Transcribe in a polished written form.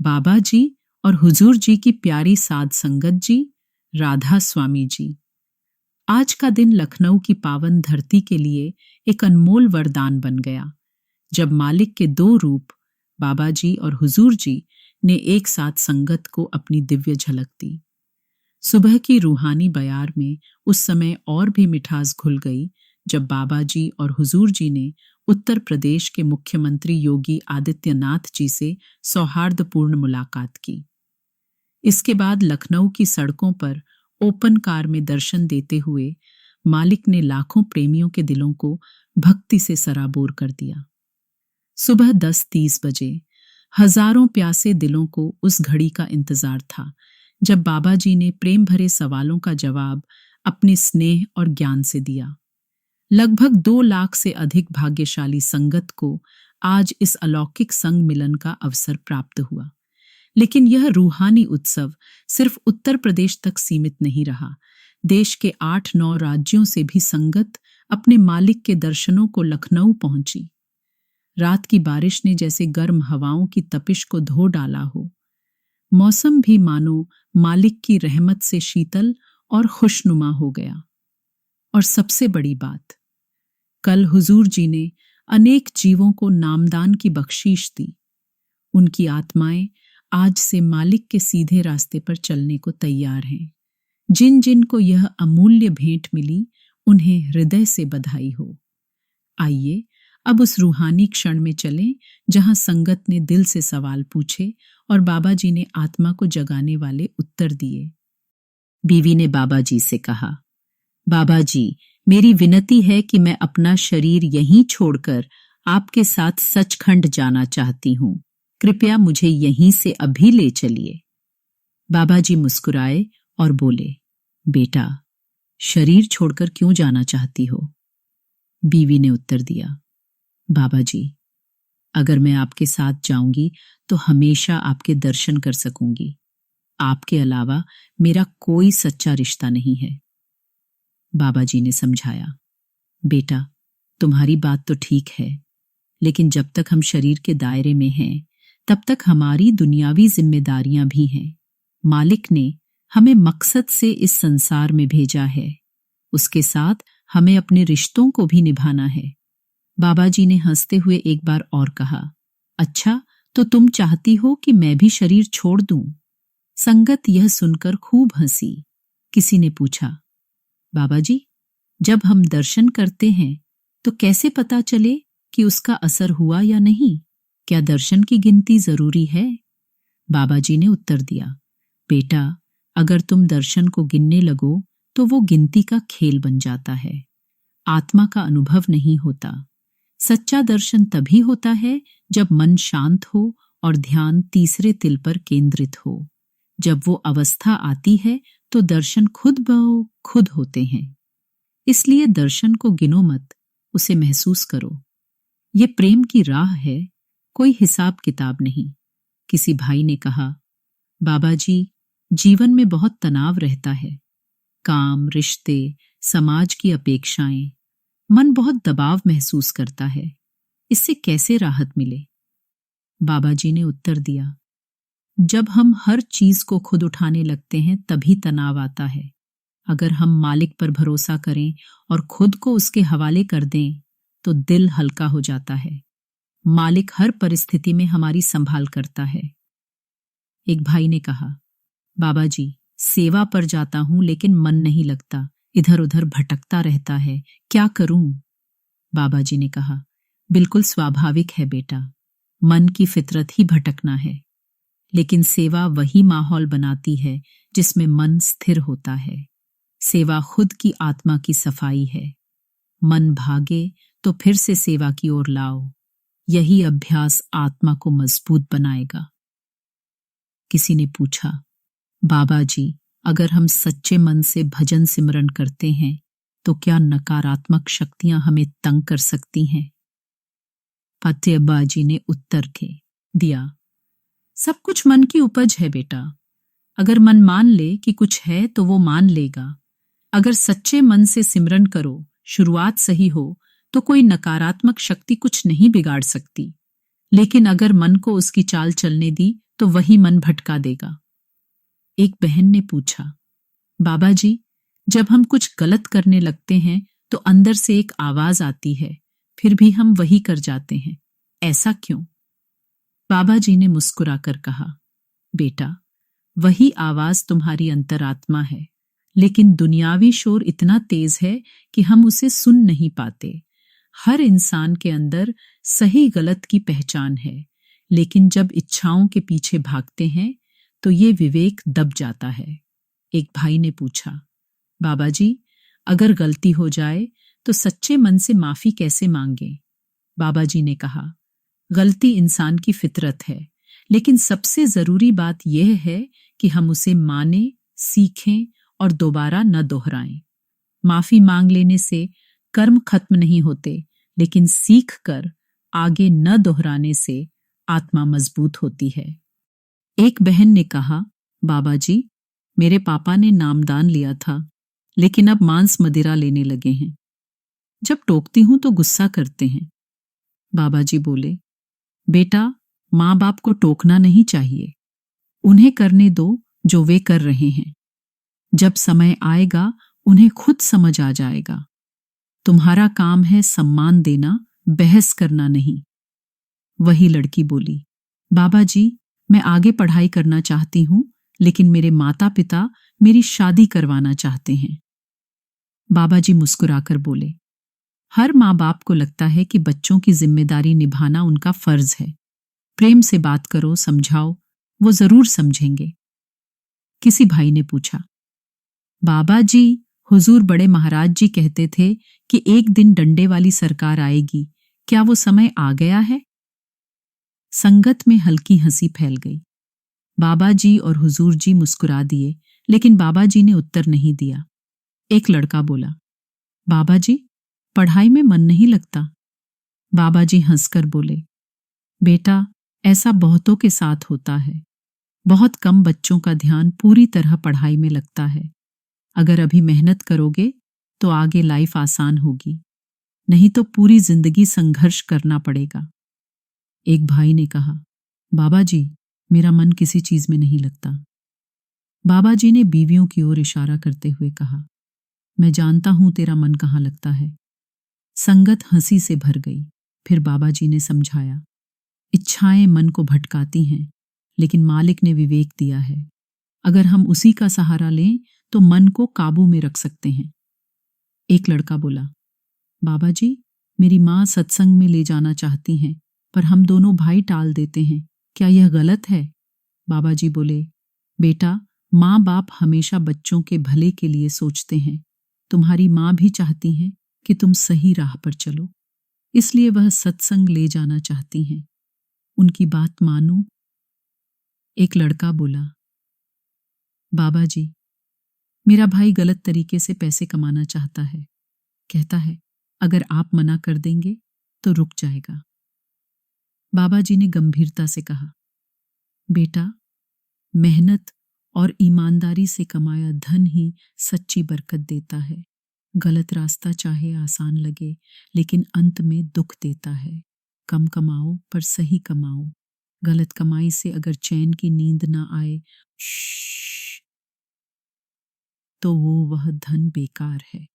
बाबा जी और हुजूर जी की प्यारी साध संगत जी, राधा स्वामी जी। आज का दिन लखनऊ की पावन धरती के लिए एक अनमोल वरदान बन गया, जब मालिक के दो रूप बाबा जी और हुजूर जी ने एक साथ संगत को अपनी दिव्य झलक दी। सुबह की रूहानी बयार में उस समय और भी मिठास घुल गई जब बाबा जी और हुजूर जी ने उत्तर प्रदेश के मुख्यमंत्री योगी आदित्यनाथ जी से सौहार्दपूर्ण मुलाकात की। इसके बाद लखनऊ की सड़कों पर ओपन कार में दर्शन देते हुए मालिक ने लाखों प्रेमियों के दिलों को भक्ति से सराबोर कर दिया। सुबह 10:30 बजे हजारों प्यासे दिलों को उस घड़ी का इंतजार था जब बाबा जी ने प्रेम भरे सवालों का जवाब अपने स्नेह और ज्ञान से दिया। लगभग 2 लाख से अधिक भाग्यशाली संगत को आज इस अलौकिक संग मिलन का अवसर प्राप्त हुआ। लेकिन यह रूहानी उत्सव सिर्फ उत्तर प्रदेश तक सीमित नहीं रहा। देश के 8-9 राज्यों से भी संगत अपने मालिक के दर्शनों को लखनऊ पहुंची। रात की बारिश ने जैसे गर्म हवाओं की तपिश को धो डाला हो। मौसम भी मानो मालिक की रहमत से शीतल और खुशनुमा हो गया। और सबसे बड़ी बात, कल हुजूर जी ने अनेक जीवों को नामदान की बख्शीश दी। उनकी आत्माएं आज से मालिक के सीधे रास्ते पर चलने को तैयार हैं। जिन जिन को यह अमूल्य भेंट मिली, उन्हें हृदय से बधाई हो। आइए अब उस रूहानी क्षण में चलें जहां संगत ने दिल से सवाल पूछे और बाबा जी ने आत्मा को जगाने वाले उत्तर दिए। बीवी ने बाबा जी से कहा, बाबा जी, मेरी विनती है कि मैं अपना शरीर यहीं छोड़कर आपके साथ सचखंड जाना चाहती हूं। कृपया मुझे यहीं से अभी ले चलिए। बाबा जी मुस्कुराए और बोले, बेटा, शरीर छोड़कर क्यों जाना चाहती हो? बीवी ने उत्तर दिया, बाबा जी, अगर मैं आपके साथ जाऊंगी तो हमेशा आपके दर्शन कर सकूंगी। आपके अलावा मेरा कोई सच्चा रिश्ता नहीं है। बाबा जी ने समझाया, बेटा, तुम्हारी बात तो ठीक है, लेकिन जब तक हम शरीर के दायरे में हैं, तब तक हमारी दुनियावी जिम्मेदारियां भी हैं। मालिक ने हमें मकसद से इस संसार में भेजा है, उसके साथ हमें अपने रिश्तों को भी निभाना है। बाबा जी ने हंसते हुए एक बार और कहा, अच्छा, तो तुम चाहती हो कि मैं भी शरीर छोड़ दूं? संगत यह सुनकर खूब हंसी। किसी ने पूछा, बाबा जी, जब हम दर्शन करते हैं तो कैसे पता चले कि उसका असर हुआ या नहीं? क्या दर्शन की गिनती जरूरी है? बाबा जी ने उत्तर दिया, बेटा, अगर तुम दर्शन को गिनने लगो तो वो गिनती का खेल बन जाता है। आत्मा का अनुभव नहीं होता। सच्चा दर्शन तभी होता है जब मन शांत हो और ध्यान तीसरे तिल पर केंद्रित हो। जब वो अवस्था आती है तो दर्शन खुद ब खुद होते हैं। इसलिए दर्शन को गिनो मत, उसे महसूस करो। ये प्रेम की राह है, कोई हिसाब किताब नहीं। किसी भाई ने कहा, बाबा जी, जीवन में बहुत तनाव रहता है। काम, रिश्ते, समाज की अपेक्षाएं, मन बहुत दबाव महसूस करता है। इससे कैसे राहत मिले? बाबा जी ने उत्तर दिया, जब हम हर चीज को खुद उठाने लगते हैं तभी तनाव आता है। अगर हम मालिक पर भरोसा करें और खुद को उसके हवाले कर दें तो दिल हल्का हो जाता है। मालिक हर परिस्थिति में हमारी संभाल करता है। एक भाई ने कहा, बाबा जी, सेवा पर जाता हूं लेकिन मन नहीं लगता, इधर उधर भटकता रहता है, क्या करूं? बाबा जी ने कहा, बिल्कुल स्वाभाविक है बेटा, मन की फितरत ही भटकना है। लेकिन सेवा वही माहौल बनाती है जिसमें मन स्थिर होता है। सेवा खुद की आत्मा की सफाई है। मन भागे तो फिर से सेवा की ओर लाओ। यही अभ्यास आत्मा को मजबूत बनाएगा। किसी ने पूछा, बाबा जी, अगर हम सच्चे मन से भजन सिमरन करते हैं तो क्या नकारात्मक शक्तियां हमें तंग कर सकती हैं? फतेहब्बा जी ने उत्तर दिया, सब कुछ मन की उपज है बेटा। अगर मन मान ले कि कुछ है तो वो मान लेगा। अगर सच्चे मन से सिमरन करो, शुरुआत सही हो, तो कोई नकारात्मक शक्ति कुछ नहीं बिगाड़ सकती। लेकिन अगर मन को उसकी चाल चलने दी तो वही मन भटका देगा। एक बहन ने पूछा, बाबा जी, जब हम कुछ गलत करने लगते हैं तो अंदर से एक आवाज आती है, फिर भी हम वही कर जाते हैं, ऐसा क्यों? बाबा जी ने मुस्कुराकर कहा, बेटा, वही आवाज तुम्हारी अंतरात्मा है, लेकिन दुनियावी शोर इतना तेज है कि हम उसे सुन नहीं पाते। हर इंसान के अंदर सही गलत की पहचान है, लेकिन जब इच्छाओं के पीछे भागते हैं तो ये विवेक दब जाता है। एक भाई ने पूछा, बाबा जी, अगर गलती हो जाए तो सच्चे मन से माफी कैसे मांगे? बाबा जी ने कहा, गलती इंसान की फितरत है, लेकिन सबसे जरूरी बात यह है कि हम उसे माने, सीखें और दोबारा न दोहराएं। माफी मांग लेने से कर्म खत्म नहीं होते, लेकिन सीख कर आगे न दोहराने से आत्मा मजबूत होती है। एक बहन ने कहा, बाबा जी, मेरे पापा ने नामदान लिया था, लेकिन अब मांस मदिरा लेने लगे हैं। जब टोकती हूं तो गुस्सा करते हैं। बाबा जी बोले, बेटा, माँ बाप को टोकना नहीं चाहिए, उन्हें करने दो जो वे कर रहे हैं। जब समय आएगा उन्हें खुद समझ आ जाएगा। तुम्हारा काम है सम्मान देना, बहस करना नहीं। वही लड़की बोली, बाबा जी, मैं आगे पढ़ाई करना चाहती हूं, लेकिन मेरे माता पिता मेरी शादी करवाना चाहते हैं। बाबा जी मुस्कुराकर बोले, हर माँ बाप को लगता है कि बच्चों की जिम्मेदारी निभाना उनका फर्ज है। प्रेम से बात करो, समझाओ, वो जरूर समझेंगे। किसी भाई ने पूछा, बाबा जी, हुजूर बड़े महाराज जी कहते थे कि एक दिन डंडे वाली सरकार आएगी, क्या वो समय आ गया है? संगत में हल्की हंसी फैल गई। बाबा जी और हुजूर जी मुस्कुरा दिए, लेकिन बाबा जी ने उत्तर नहीं दिया। एक लड़का बोला, बाबा जी, पढ़ाई में मन नहीं लगता। बाबा जी हंसकर बोले, बेटा, ऐसा बहुतों के साथ होता है। बहुत कम बच्चों का ध्यान पूरी तरह पढ़ाई में लगता है। अगर अभी मेहनत करोगे तो आगे लाइफ आसान होगी, नहीं तो पूरी जिंदगी संघर्ष करना पड़ेगा। एक भाई ने कहा, बाबा जी, मेरा मन किसी चीज में नहीं लगता। बाबा जी ने बीवियों की ओर इशारा करते हुए कहा, मैं जानता हूं तेरा मन कहाँ लगता है। संगत हंसी से भर गई। फिर बाबा जी ने समझाया, इच्छाएं मन को भटकाती हैं, लेकिन मालिक ने विवेक दिया है। अगर हम उसी का सहारा लें तो मन को काबू में रख सकते हैं। एक लड़का बोला, बाबा जी, मेरी माँ सत्संग में ले जाना चाहती हैं, पर हम दोनों भाई टाल देते हैं, क्या यह गलत है? बाबा जी बोले, बेटा, माँ बाप हमेशा बच्चों के भले के लिए सोचते हैं। तुम्हारी माँ भी चाहती हैं कि तुम सही राह पर चलो, इसलिए वह सत्संग ले जाना चाहती हैं। उनकी बात मानो। एक लड़का बोला, बाबा जी, मेरा भाई गलत तरीके से पैसे कमाना चाहता है। कहता है, अगर आप मना कर देंगे तो रुक जाएगा। बाबा जी ने गंभीरता से कहा, बेटा, मेहनत और ईमानदारी से कमाया धन ही सच्ची बरकत देता है। गलत रास्ता चाहे आसान लगे, लेकिन अंत में दुख देता है। कम कमाओ पर सही कमाओ। गलत कमाई से अगर चैन की नींद ना आए तो वह धन बेकार है।